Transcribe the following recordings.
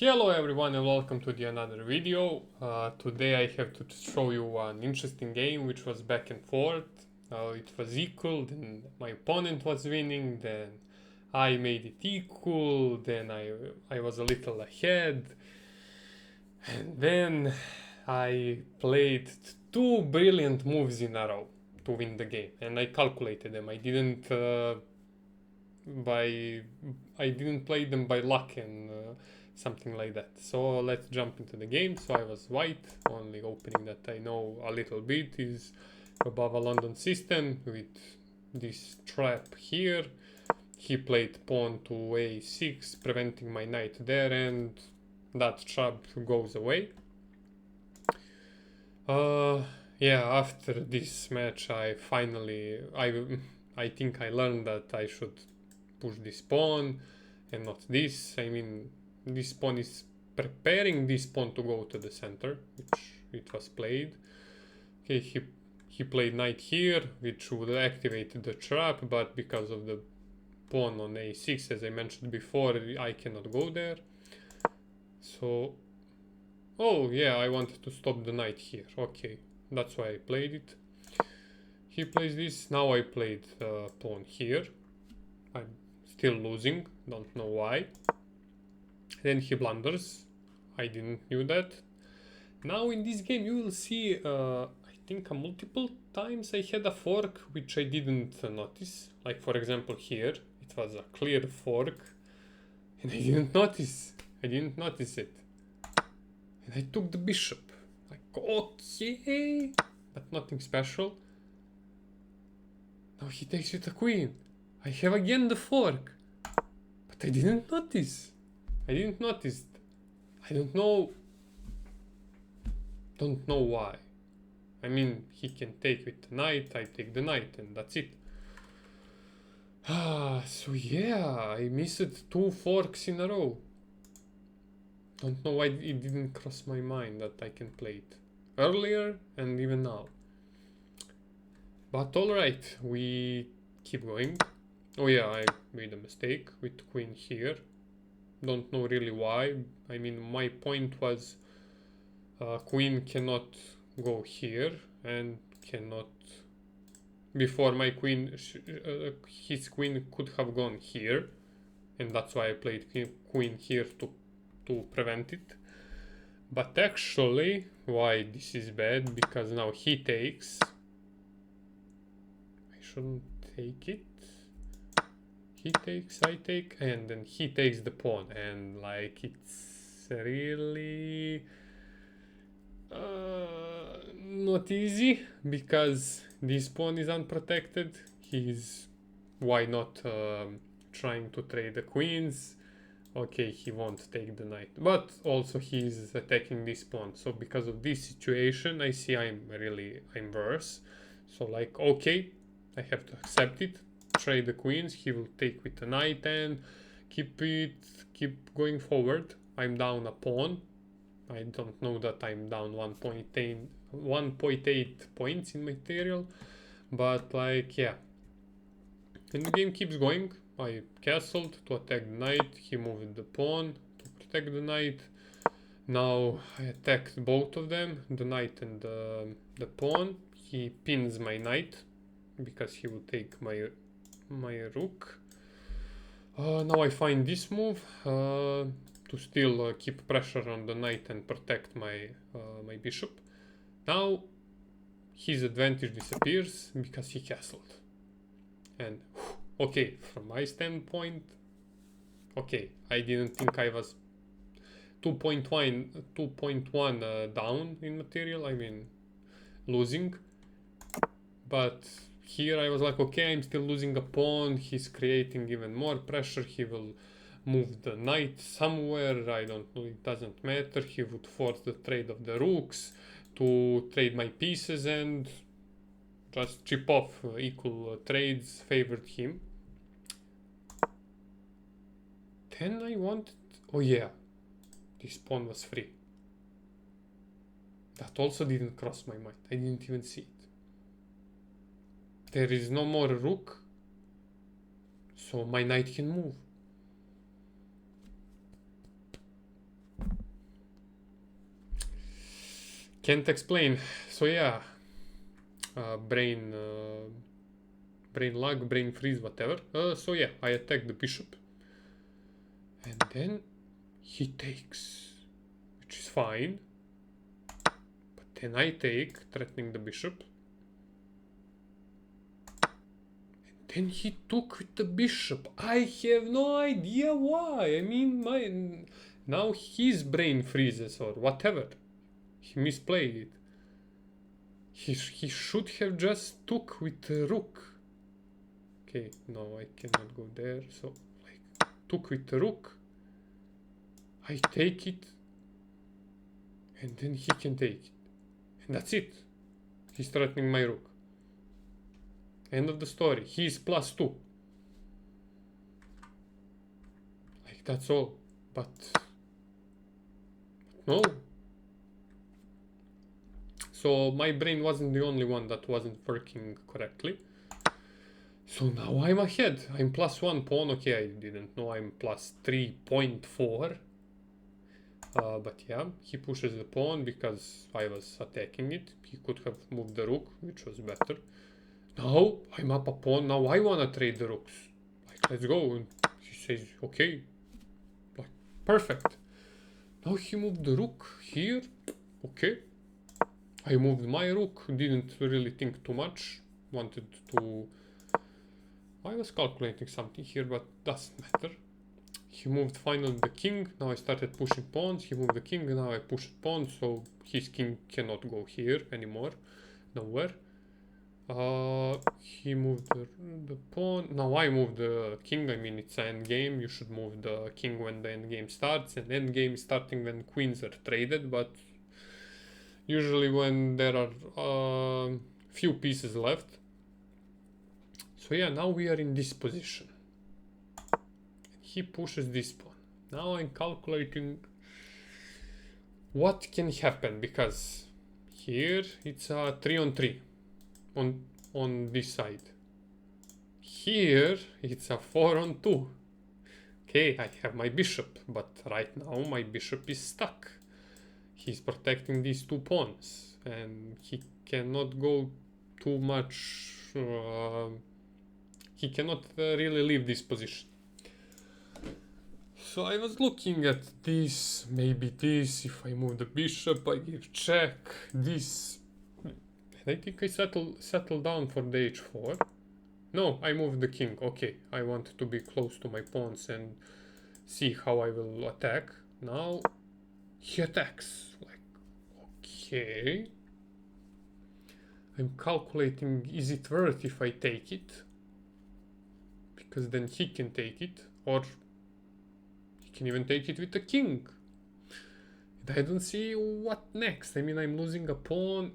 Hello everyone and welcome to another video. Today I have to show you an interesting game which was back and forth. It was equal, then my opponent was winning, then I made it equal, then I was a little ahead, and then I played two brilliant moves in a row to win the game, and I calculated them. By I didn't play them by luck and something like that. So let's jump into the game. So I was white. Only opening that I know a little bit is above a London system with this trap here. He played pawn to a6, preventing my knight there, and that trap goes away. Yeah, after this match I think I learned that I should push this pawn and not this. I mean, this pawn is preparing this pawn to go to the center, which it was played. Okay, he played knight here, which would activate the trap, but because of the pawn on a6, as I mentioned before, I cannot go there. So, oh yeah, I wanted to stop the knight here. Okay, that's why I played it. He plays this, now I played pawn here. I'm still losing, don't know why. Then he blunders. I didn't knew that. Now in this game you will see, I think multiple times I had a fork which I didn't notice. Like for example here, it was a clear fork and I didn't notice. I didn't notice it. And I took the bishop. Like, okay, but nothing special. Now he takes with the queen. I have again the fork. But I didn't notice. I didn't notice. I don't know why. I mean, he can take with the knight, I take the knight, and that's it. So yeah, I missed two forks in a row. Don't know why it didn't cross my mind that I can play it earlier and even now. But alright, we keep going. Oh yeah, I made a mistake with queen here. Don't know really why. I mean, my point was queen cannot go here and cannot... Before my queen, his queen could have gone here. And that's why I played queen here to prevent it. But actually, why this is bad? Because now he takes... I shouldn't take it. He takes, I take, and then he takes the pawn. And like, it's really... not easy, because this pawn is unprotected. He's... Why not trying to trade the queens? Okay, he won't take the knight, but also he's attacking this pawn. So because of this situation, I see I'm worse. So like, okay, I have to accept it. Trade the queens. He will take with the knight and keep going forward. I'm down a pawn. I don't know that I'm down 1.8 points in material, but like, yeah. And the game keeps going. I castled to attack the knight. He moved the pawn to protect the knight. Now I attacked both of them, the knight and the pawn. He pins my knight because he will take my rook. Now I find this move to still keep pressure on the knight and protect my bishop. Now his advantage disappears because he castled. And okay, from my standpoint, okay, I didn't think I was 2.1 down in material, I mean losing. But here I was like, okay, I'm still losing a pawn, he's creating even more pressure, he will move the knight somewhere, I don't know, it doesn't matter, he would force the trade of the rooks to trade my pieces and just chip off equal trades favored him. Then I wanted... Oh yeah, this pawn was free. That also didn't cross my mind. I didn't even see it. There is no more rook, so my knight can move. Can't explain. So yeah, brain lag, brain freeze, whatever. So yeah, I attack the bishop, and then he takes, which is fine. But then I take, threatening the bishop. And then he took with the bishop. I have no idea why. I mean, now his brain freezes or whatever. He misplayed it. He should have just took with the rook. Okay, no, I cannot go there. So, like, took with the rook. I take it. And then he can take it. And that's it. He's threatening my rook. End of the story. He's +2. Like, that's all. But no. So my brain wasn't the only one that wasn't working correctly. So now I'm ahead. I'm +1 pawn. Okay, I didn't know I'm +3.4. But yeah, he pushes the pawn because I was attacking it. He could have moved the rook, which was better. Now I'm up a pawn. Now I want to trade the rooks. Like, let's go. And he says, okay. Like, perfect. Now he moved the rook here. Okay. I moved my rook. Didn't really think too much. Wanted to... I was calculating something here, but doesn't matter. He moved finally the king. Now I started pushing pawns. He moved the king. Now I pushed pawns. So his king cannot go here anymore. Nowhere. He moved the pawn. Now I moved the king. I mean, it's an endgame. You should move the king when the endgame starts. And endgame is starting when queens are traded. But usually when there are few pieces left. So yeah, now we are in this position. He pushes this pawn. Now I'm calculating what can happen, because here it's a 3-on-3 on this side. Here it's a 4-on-2. Okay, I have my bishop, but right now my bishop is stuck. He's protecting these two pawns, and he cannot go too much. He cannot really leave this position. So I was looking at this, maybe this, if I move the bishop, I give check, this. And I think I settle down for the h4. No, I moved the king. Okay, I want to be close to my pawns and see how I will attack. Now he attacks. Like, okay. I'm calculating, is it worth if I take it? Because then he can take it, or he can even take it with the king. And I don't see what next. I mean, I'm losing a pawn,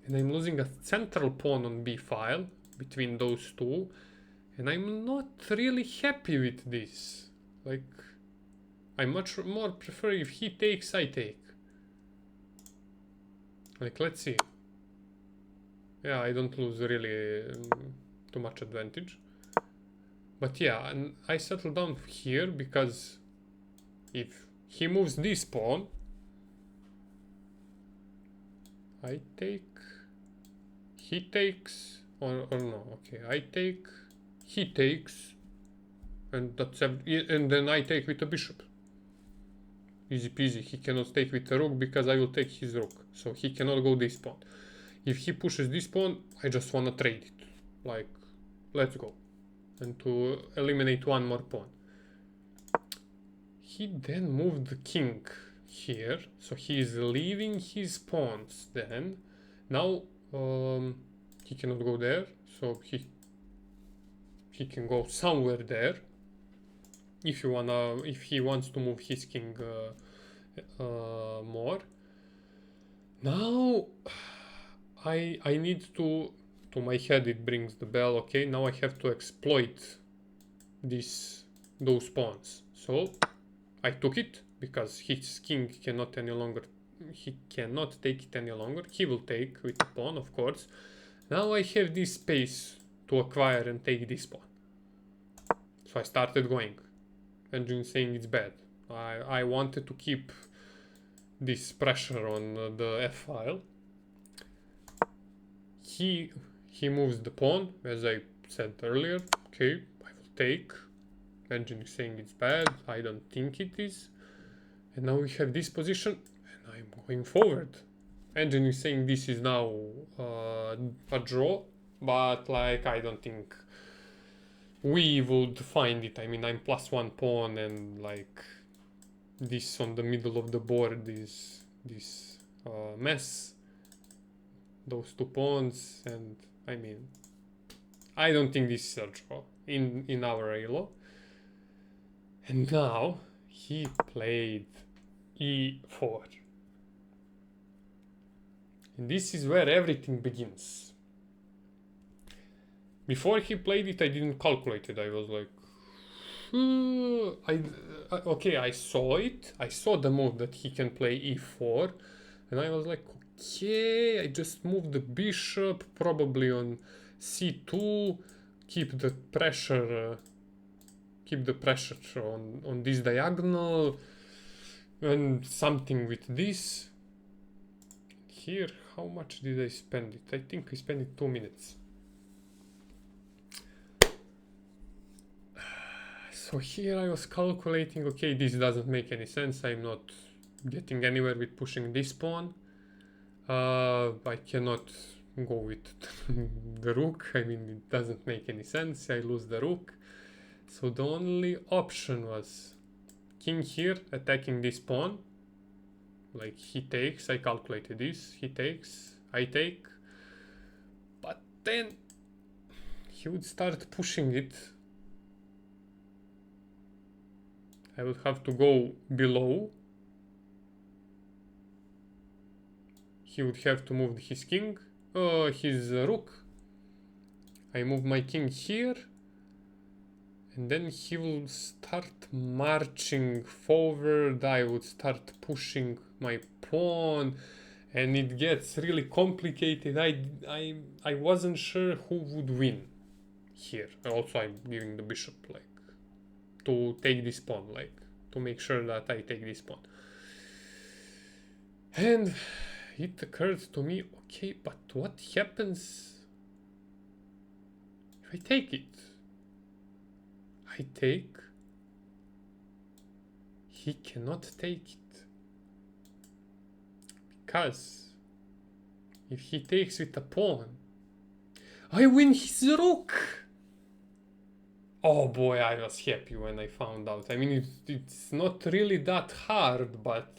and I'm losing a central pawn on b file between those two, and I'm not really happy with this. Like, I much more prefer if he takes, I take. Like, let's see. Yeah, I don't lose really too much advantage. But yeah, and I settle down here because if he moves this pawn, I take, he takes, or no, okay, I take, he takes, and that's and then I take with the bishop. Easy peasy. He cannot take with the rook because I will take his rook, so he cannot go this pawn. If he pushes this pawn, I just want to trade it. Like, let's go. And to eliminate one more pawn. He then moved the king here, so he is leaving his pawns then. Now he cannot go there, so he can go somewhere there. If he wants to move his king more. Now I need to my head it brings the bell. Okay, now I have to exploit those pawns. So I took it because his king cannot any longer, he cannot take it any longer. He will take with the pawn, of course. Now I have this space to acquire and take this pawn. So I started going and June saying it's bad. I wanted to keep this pressure on the f file. he moves the pawn, as I said earlier. Okay, I will take. Engine is saying it's bad. I don't think it is. And now we have this position, and I'm going forward. Engine is saying this is now a draw, but like I don't think we would find it. I mean, I'm +1 pawn, and like this on the middle of the board is this mess. Those 2 pawns, and I mean, I don't think this is a draw in our elo. And now he played e4. And this is where everything begins. Before he played it, I didn't calculate it. I was like, okay, I saw it. I saw the move that he can play e4. And I was like, okay, I just moved the bishop, probably on c2, keep the pressure on this diagonal, and something with this. Here, how much did I spend it? I think I spent it 2 minutes. So here I was calculating, okay, this doesn't make any sense. I'm not getting anywhere with pushing this pawn. I cannot go with the rook. I mean, it doesn't make any sense. I lose the rook. So the only option was king here, attacking this pawn. Like he takes, I calculated this, he takes, I take. But then he would start pushing it. I would have to go below. He would have to move his king, his rook. I move my king here. And then he will start marching forward. I would start pushing my pawn. And it gets really complicated. I wasn't sure who would win here. Also, I'm giving the bishop, like, to take this pawn, like, to make sure that I take this pawn. And it occurred to me, okay, but what happens if I take it? I take. He cannot take it. Because if he takes with a pawn, I win his rook. Oh boy, I was happy when I found out. I mean, it's not really that hard, but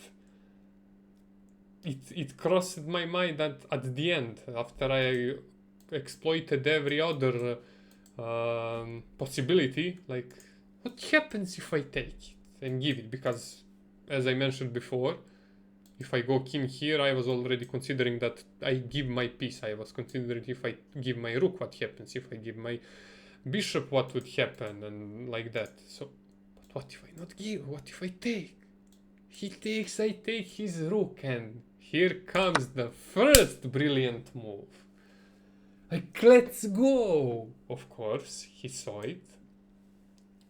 it crossed my mind at the end, after I exploited every other possibility. Like, what happens if I take it and give it? Because, as I mentioned before, if I go king here, I was already considering that I give my piece. I was considering if I give my rook, what happens? If I give my bishop, what would happen? And like that. So, but what if I not give? What if I take? He takes, I take his rook, and here comes the first brilliant move. Like, let's go! Of course, he saw it.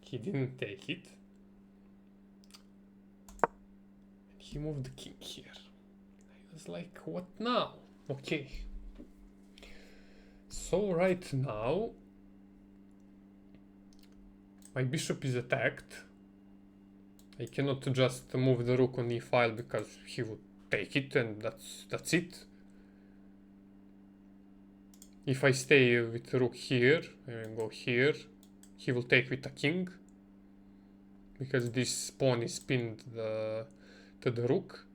He didn't take it. And he moved the king here. I was like, what now? Okay. So right now, my bishop is attacked. I cannot just move the rook on e file because he would take it, and that's it. If I stay with the rook here and go here, he will take with a king, because this pawn is pinned to the rook.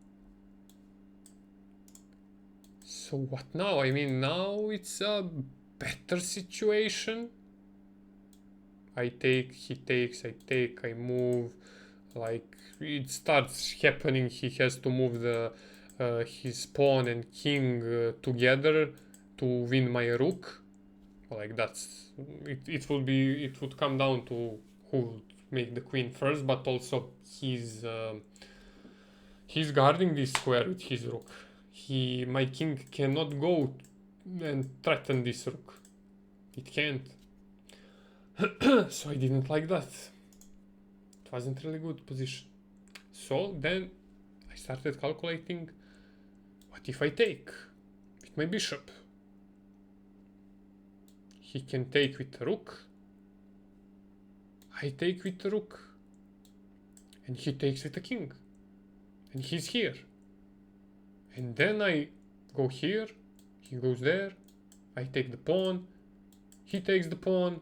So what now? I mean, now it's a better situation. I take, he takes, I take, I move. Like, it starts happening. He has to move the his pawn and king together to win my rook. Like, that's it would come down to who would make the queen first, but also he's guarding this square with his rook. My king cannot go and threaten this rook. It can't. So I didn't like that. It wasn't really good position. So then I started calculating, what if I take with my bishop? he can take with the rook. I take with the rook. And he takes with the king. And he's here. And then I go here. He goes there. I take the pawn. He takes the pawn.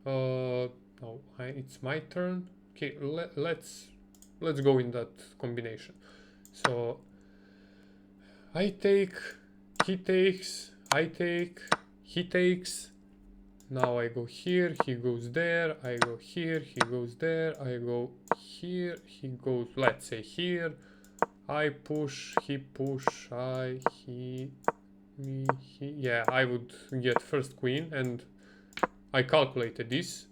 No, it's my turn. Okay, let's go in that combination. So I take, he takes, I take, he takes. Now I go here, he goes there, I go here, he goes there, I go here, he goes, let's say here. I push, he push, he, me, he. Yeah, I would get first queen, and I calculated this.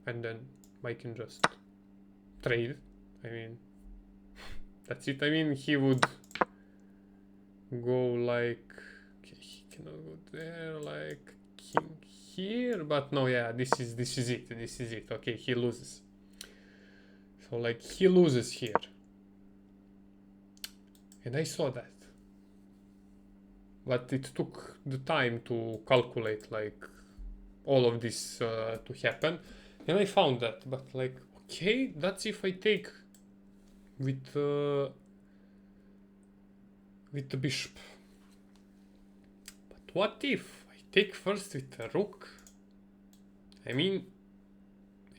And then I can just trade. I mean, that's it. I mean, he would go like, okay, he cannot go there, like king here, but no, yeah, this is it. Okay, he loses. So like he loses here. And I saw that. But it took the time to calculate like all of this to happen. And I found that, but like, okay, that's if I take with the bishop. But what if I take first with the rook? I mean,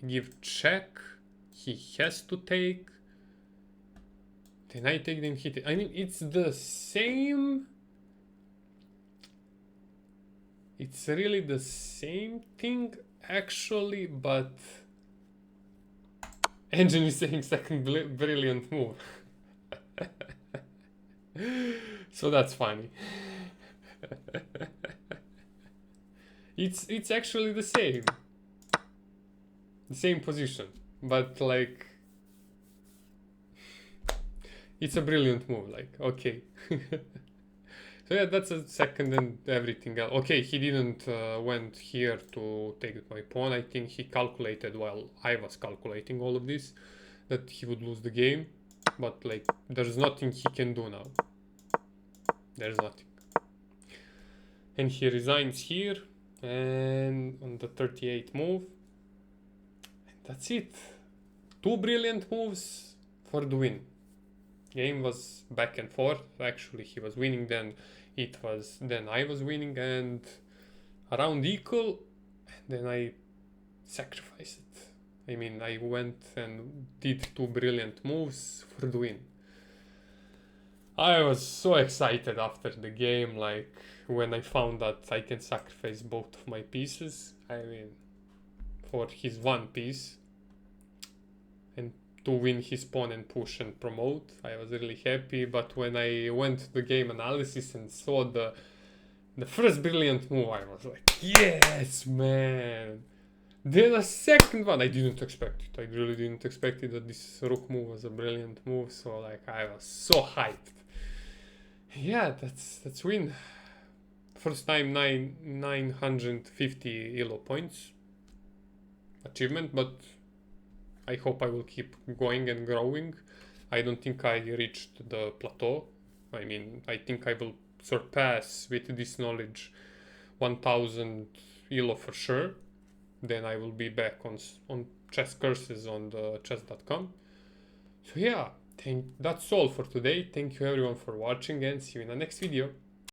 I give check, he has to take, then I take, then he take. I mean, it's the same. It's really the same thing, actually, but Engine is saying second brilliant move. So that's funny. It's actually the same position, but like it's a brilliant move. Like, okay. So yeah, that's a second and everything else. Okay, he didn't went here to take my pawn. I think he calculated while I was calculating all of this that he would lose the game. But like, there's nothing he can do now. There's nothing. And he resigns here. And on the 38th move. And that's it. 2 brilliant moves for the win. Game was back and forth. Actually, he was winning, then I was winning, and around equal. Then I sacrificed it. I mean, I went and did 2 brilliant moves for the win. I was so excited after the game, like when I found that I can sacrifice both of my pieces. I mean, for his one piece. And to win his pawn and push and promote. I was really happy, but when I went to the game analysis and saw the first brilliant move, I was like, yes, man. Then a second one, I didn't expect it. I really didn't expect it that this rook move was a brilliant move. So like I was so hyped. Yeah, that's win. First time 950 ELO points achievement, but I hope I will keep going and growing. I don't think I reached the plateau. I mean, I think I will surpass with this knowledge 1000 ELO for sure. Then I will be back on chess courses on the chess.com. So yeah, that's all for today. Thank you everyone for watching, and see you in the next video.